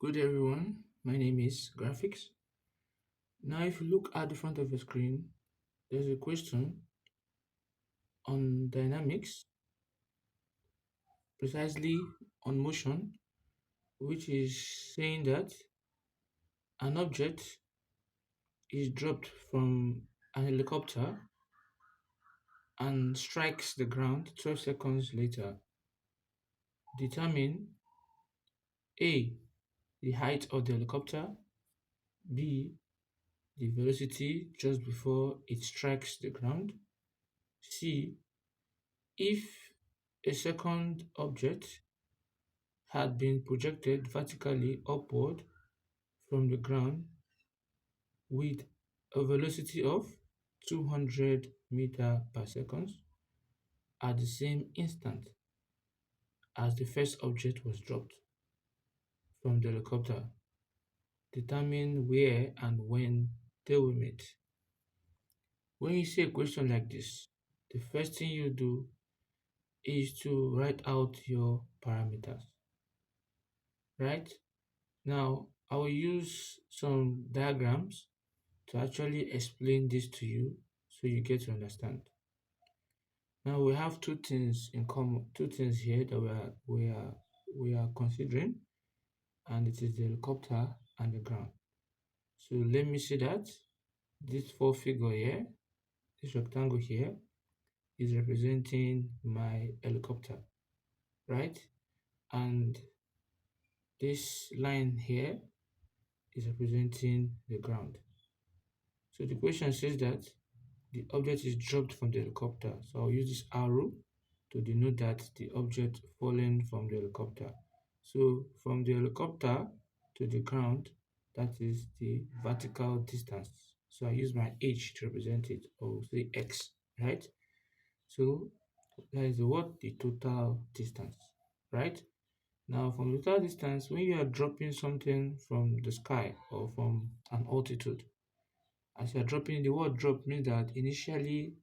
Good everyone, my name is Graphics. Now, if you look at the front of the screen, there's a question on dynamics, precisely on motion, which is saying that an object is dropped from an helicopter and strikes the ground 12 seconds later. Determine A, the height of the helicopter, B, the velocity just before it strikes the ground, C, if a second object had been projected vertically upward from the ground with a velocity of 200 meters per second at the same instant as the first object was dropped from the helicopter. Determine where and when they will meet. When you see a question like this, the first thing you do is to write out your parameters, right? Now, I will use some diagrams to actually explain this to you so you get to understand. Now we have two things in common, two things here that we are considering, and it is the helicopter and the ground. So let me see that this four figure here, this rectangle here, is representing my helicopter, right? And this line here is representing the ground. So the question says that the object is dropped from the helicopter. So I'll use this arrow to denote that the object fallen from the helicopter. So from the helicopter to the ground, that is the vertical distance. So I use my h to represent it, or say x, right? So that is what the total distance, right? Now from the total distance, when you are dropping something from the sky or from an altitude, as you are dropping, the word drop means that initially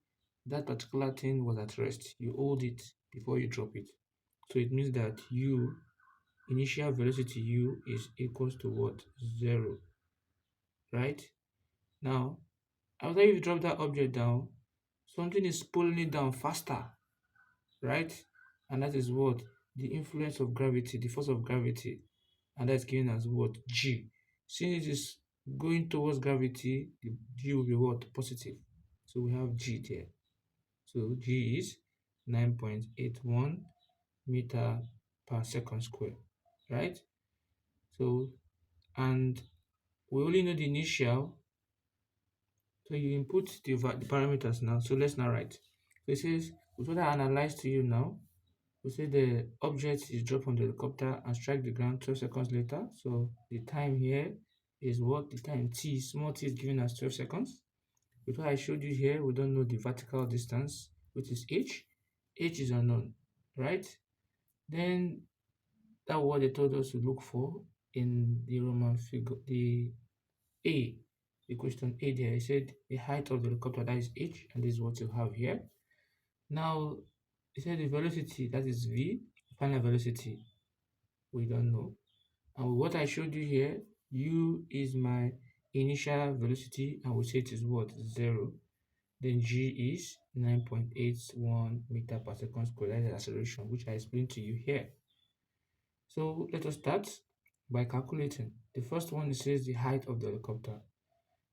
that particular thing was at rest. You hold it before you drop it. So it means that initial velocity u is equals to what? 0, right? Now, after you drop that object down, something is pulling it down faster, right? And that is what? The influence of gravity, the force of gravity. And that's given as what? G. Since it is going towards gravity, the G will be what? Positive. So we have G there. So G is 9.81 meter per second square, right? So, and we only know the initial. So you input the parameters now. So let's now write. So it says, what I analyze to you now, we say the object is dropped from the helicopter and strike the ground 12 seconds later. So the time here is what? The time t, small t is given as 12 seconds. With what I showed you here, we don't know the vertical distance, which is h. H is unknown, right? Then that what they told us to look for in the Roman figure, the A, the question A there, I said the height of the helicopter, that is h, and this is what you have here. Now, it said the velocity, that is v, final velocity, we don't know. And what I showed you here, u is my initial velocity, and we say it is what? 0. Then g is 9.81 meter per second square. That is the acceleration, which I explained to you here. So let us start by calculating. The first one, it says the height of the helicopter.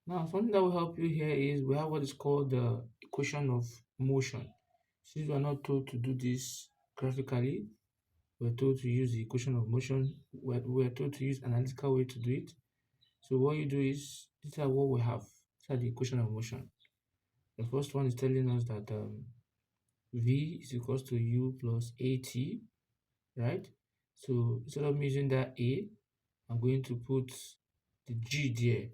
Now, something that will help you here is we have what is called the equation of motion. Since we are not told to do this graphically, we're told to use the equation of motion. We're told to use analytical way to do it. So what you do is, these are what we have. These are the equation of motion. The first one is telling us that v is equals to u plus at, right? So instead of using that a, I'm going to put the g there.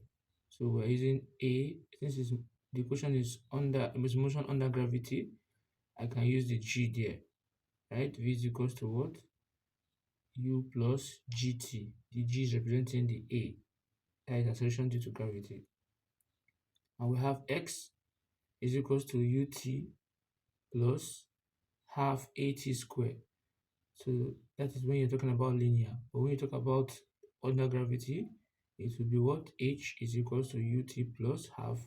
So we're using a, since the equation is motion under gravity, I can use the g there, right? V is equals to what? U plus gt. The g is representing the a, that is acceleration due to gravity. And we have x is equals to ut plus half at squared. So that is when you're talking about linear. But when you talk about under gravity, it will be what? H is equals to ut plus half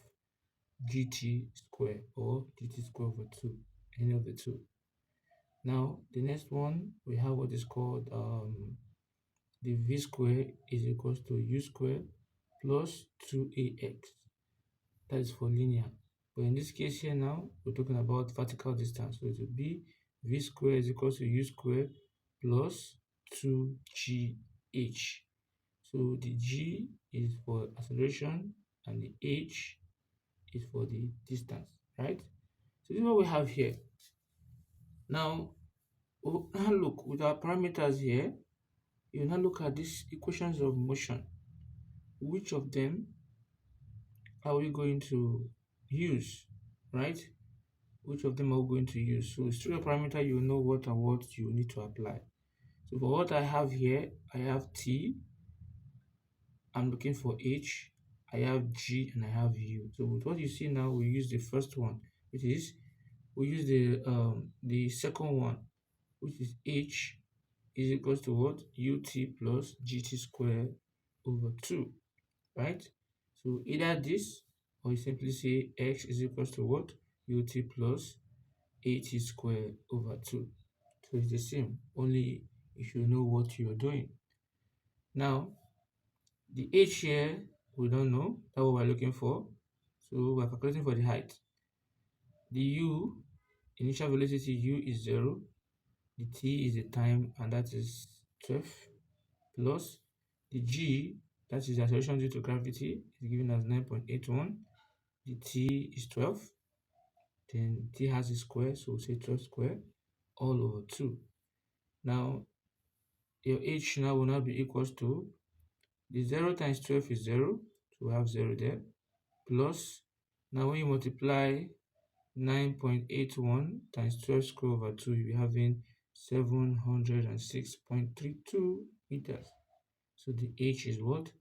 gt square or gt square over 2, any of the two. Now, the next one, we have what is called the v square is equals to u square plus 2ax. That is for linear. But in this case here now, we're talking about vertical distance. So it will be v square is equals to u square plus 2gh. So the g is for acceleration and the h is for the distance, right? So this is what we have here. Now, we'll now look with our parameters here. You now look at these equations of motion. Which of them are we going to use, right? Which of them are we going to use? So through your parameter, you know what and what you need to apply. So for what I have here, I have t, I'm looking for h, I have g, and I have u. So with what you see now, we use the first one, which is we use the second one, which is h is equals to what? Ut plus gt squared over 2, right? So either this, or you simply say x is equals to what? Ut plus at squared over 2. So it's the same, only if you know what you're doing. Now, the h here, we don't know. That's what we're looking for. So we're calculating for the height. The u, initial velocity u is 0. The t is the time, and that is 12, plus the g, that is the acceleration due to gravity, is given as 9.81. The t is 12. Then t has a square, so we'll say 12 square all over 2. Now, your h now will now be equals to the 0 times 12 is 0, so we have 0 there, plus, now when you multiply 9.81 times 12 square over 2, you'll be having 706.32 meters. So the h is what?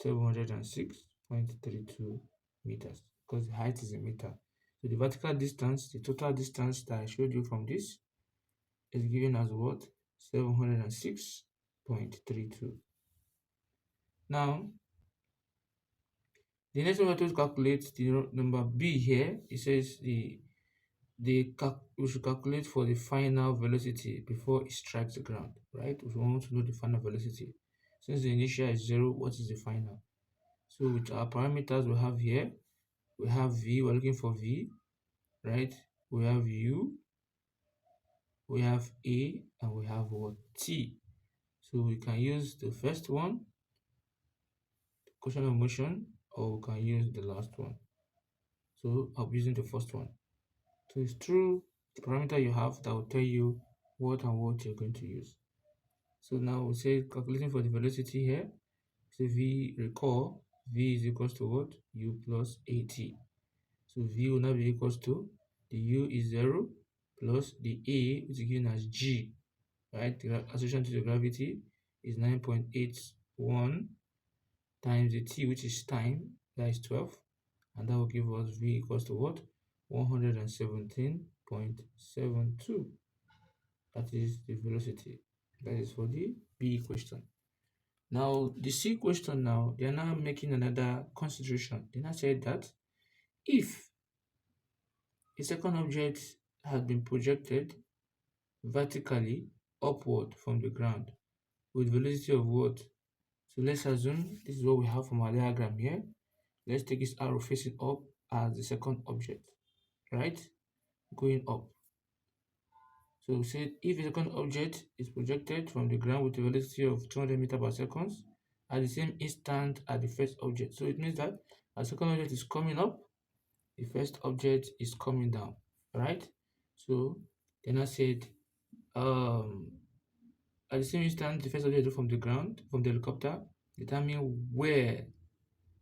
706.32 meters, because the height is in meter. So the vertical distance, the total distance that I showed you from this, is given as what? 706.32. Now, the next one we have to calculate the number b here. It says we should calculate for the final velocity before it strikes the ground, right? We want to know the final velocity. Since the initial is 0, what is the final? So with our parameters we have here, we have v, we're looking for v, right? We have u, we have a, and we have what? T. So we can use the first one, equation of motion, or we can use the last one. So I'll be using the first one. So it's through the parameter you have that will tell you what and what you're going to use. So now we say calculating for the velocity here. So v, recall, v is equals to what? U plus at. So v will now be equals to the u is 0 plus the a, which is given as g, right? The acceleration to the gravity is 9.81 times the t, which is time, that is 12, and that will give us v equals to what? 117.72. That is the velocity. That is for the b question. Now, the c question now, they are now making another consideration. They now said that if a second object has been projected vertically upward from the ground with velocity of what? So let's assume this is what we have from our diagram here. Let's take this arrow facing up as the second object, right? Going up. So we said if a second object is projected from the ground with a velocity of 200 meters per second at the same instant as the first object. So it means that as the second object is coming up, the first object is coming down, right? So then I said at the same instant the first object from the ground, from the helicopter, determine where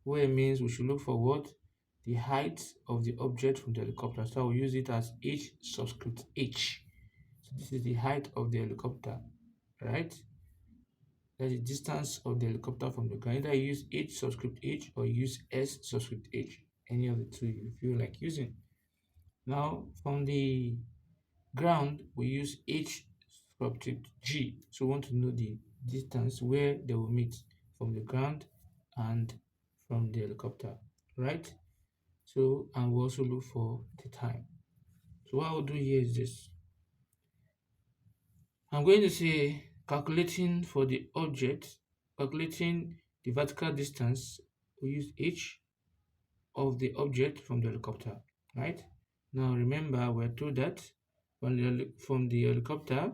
means we should look for what? The height of the object from the helicopter. So I will use it as h subscript h. So this is the height of the helicopter, right? That's the distance of the helicopter from the ground. Either you use h subscript h or use s subscript h. Any of the two you feel like using. Now, from the ground, we use h subscript g. So we want to know the distance where they will meet from the ground and from the helicopter, right? So, and we also look for the time. So what I'll do here is this. I'm going to say calculating for the object, calculating the vertical distance, we use h of the object from the helicopter, right? Now remember, we're told that from the helicopter,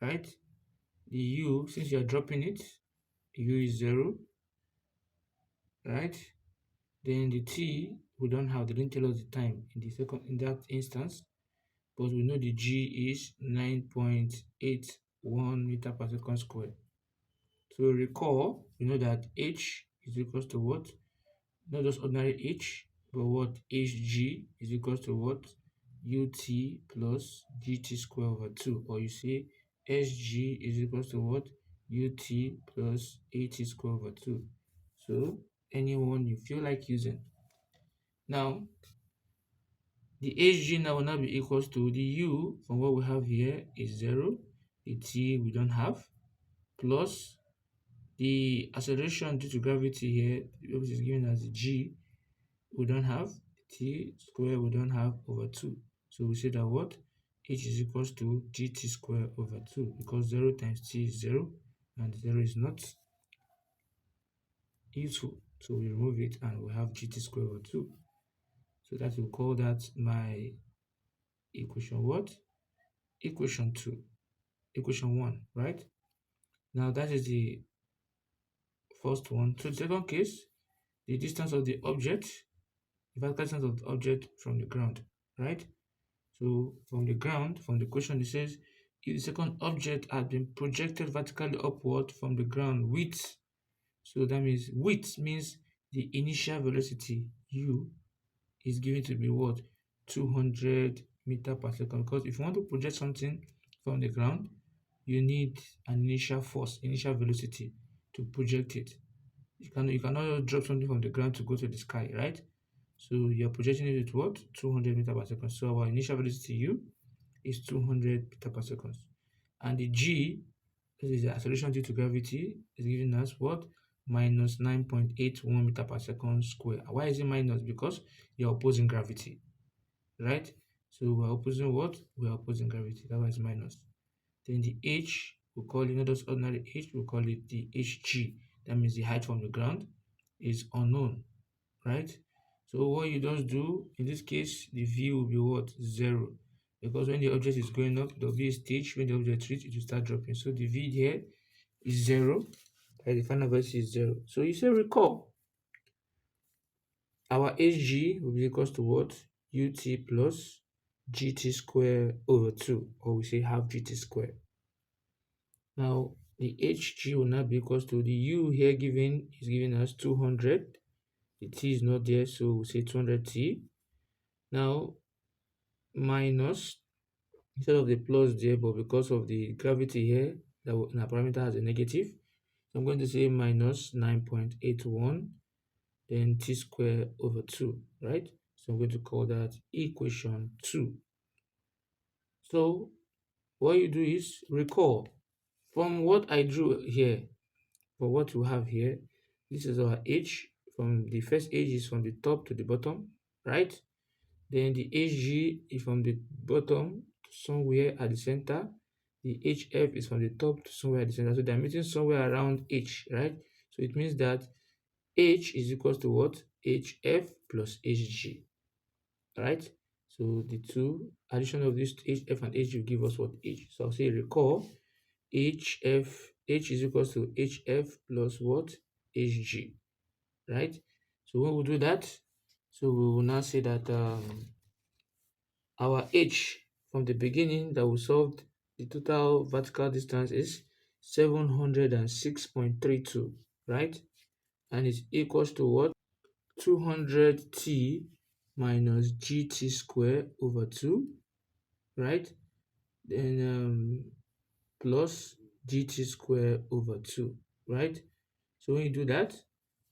right? The u, since you're dropping it, u is 0, right? Then the t, we don't have, they didn't tell us the time in that instance, but we know the g is 9.81 meter per second square. So recall, we know that h is equals to what? Not just ordinary h, but what? hg is equals to what? ut plus gt square over 2. Or you say sg is equals to what? ut plus at square over 2. So anyone you feel like using. Now, the hg now will now be equals to the u from what we have here is 0. The t we don't have, plus the acceleration due to gravity here, which is given as g, we don't have, t square we don't have, over 2. So we say that what? H is equals to gt square over 2, because 0 times t is 0 and 0 is not useful. So we remove it and we have gt square over 2. So that will call that my equation what? Equation 2. Equation 1, right? Now that is the first one. So the second case, the distance of the object, the vertical distance of the object from the ground, right? So from the ground, from the question, it says if the second object had been projected vertically upward from the ground with, so that means with means the initial velocity u is given to be what? 200 meter per second. Because if you want to project something from the ground, you need an initial force, initial velocity to project it. You cannot just drop something from the ground to go to the sky, right? So you're projecting it with what? 200 meter per second. So our initial velocity u is 200 meter per second. And the g, this is the acceleration due to gravity, is giving us what? Minus 9.81 meter per second square. Why is it minus? Because you're opposing gravity, right? So we're opposing what? We're opposing gravity. That's why it's minus. Then the h, we call it not just ordinary h, we call it the hg. That means the height from the ground is unknown, right? So what you just do, in this case, the v will be what? 0. Because when the object is going up, there will be a stage. When the object reaches, it will start dropping. So the v here is 0, and the final velocity is 0. So you say recall, our hg will be equals to what? Ut plus gt square over 2, or we say half gt square. Now, the hg will now be equals to the u here given is giving us 200. The t is not there, so we'll say 200t. Now, minus, instead of the plus there, but because of the gravity here, that in our parameter has a negative, so I'm going to say minus 9.81, then t square over 2, right? So I'm going to call that equation 2. So what you do is recall from what I drew here, for what we have here, this is our h. From the first h is from the top to the bottom, right? Then the hg is from the bottom to somewhere at the center. The hf is from the top to somewhere at the center. So they're meeting somewhere around h, right? So it means that h is equals to what? hf plus hg, right? So the two addition of these hf and hg will give us what? H. So I'll say recall h is equals to hf plus what? hg, right? So when we do that, so we will now say that our h from the beginning that we solved, the total vertical distance is 706.32, right? And it's equals to what? 200t minus gt square over 2, right? Then plus gt square over 2, right? So when you do that,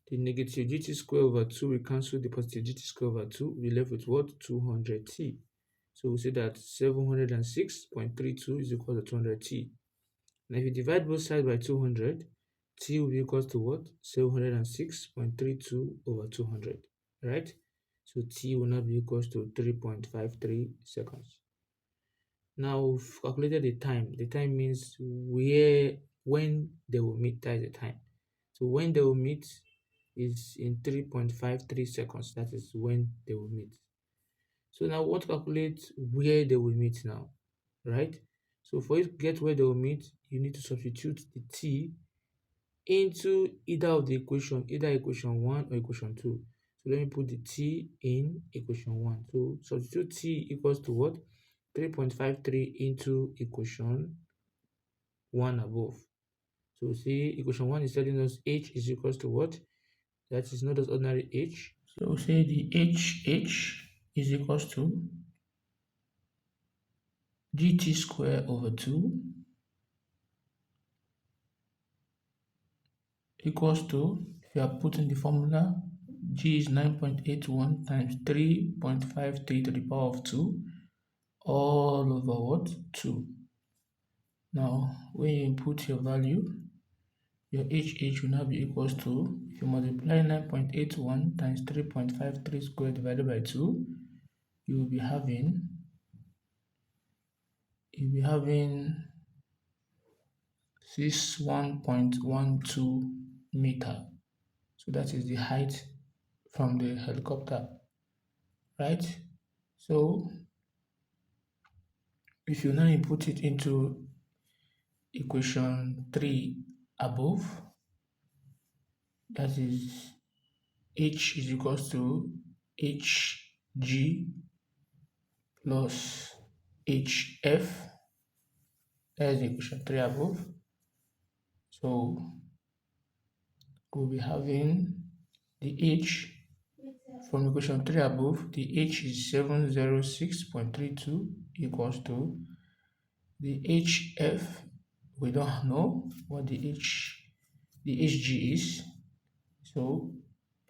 the negative gt square over 2 will cancel the positive gt square over 2. We left with what? 200t. So we say that 706.32 is equal to 200t. Now if you divide both sides by 200, T will be equals to what? 706.32 over 200, right? So T will now be equals to 3.53 seconds. Now we've calculated the time. The time means when they will meet, that is the time. So when they will meet is in 3.53 seconds. That is when they will meet. So now we want to calculate where they will meet now, right? So for you to get where they will meet, you need to substitute the t into either of the equation, either equation 1 or equation 2. So let me put the t in equation 1. So substitute t equals to what? 3.53 into equation 1 above. So see, equation 1 is telling us h is equals to what? That is not just ordinary h. So say the h is equals to gt square over 2 equals to, if you are putting the formula, g is 9.81 times 3.53 to the power of 2 all over what? 2. Now, when you input your value, your h will now be equals to, if you multiply 9.81 times 3.53 squared divided by 2, you will be having 61.12 meter. So that is the height from the helicopter, right? So if you now input it into equation 3 above, that is h is equals to hg plus hf, that is equation 3 above. So we'll be having the h from equation 3 above, the h is 706.32 equals to the hf. We don't know what the hg is, so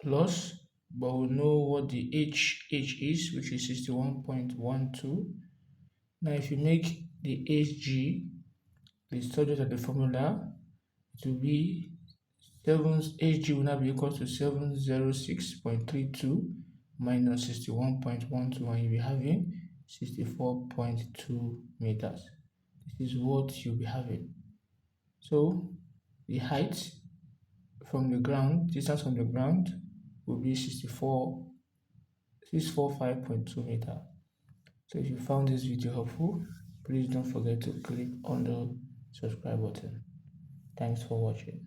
plus, but we know what the hh is, which is 61.12. Now if you make the hg the subject of the formula, it will be hg will now be equal to 706.32 minus 61.12, and you'll be having 64.2 meters. This is what you'll be having. So the height from the ground, distance from the ground, will be 645.2 meters. So if you found this video helpful, please don't forget to click on the subscribe button. Thanks for watching.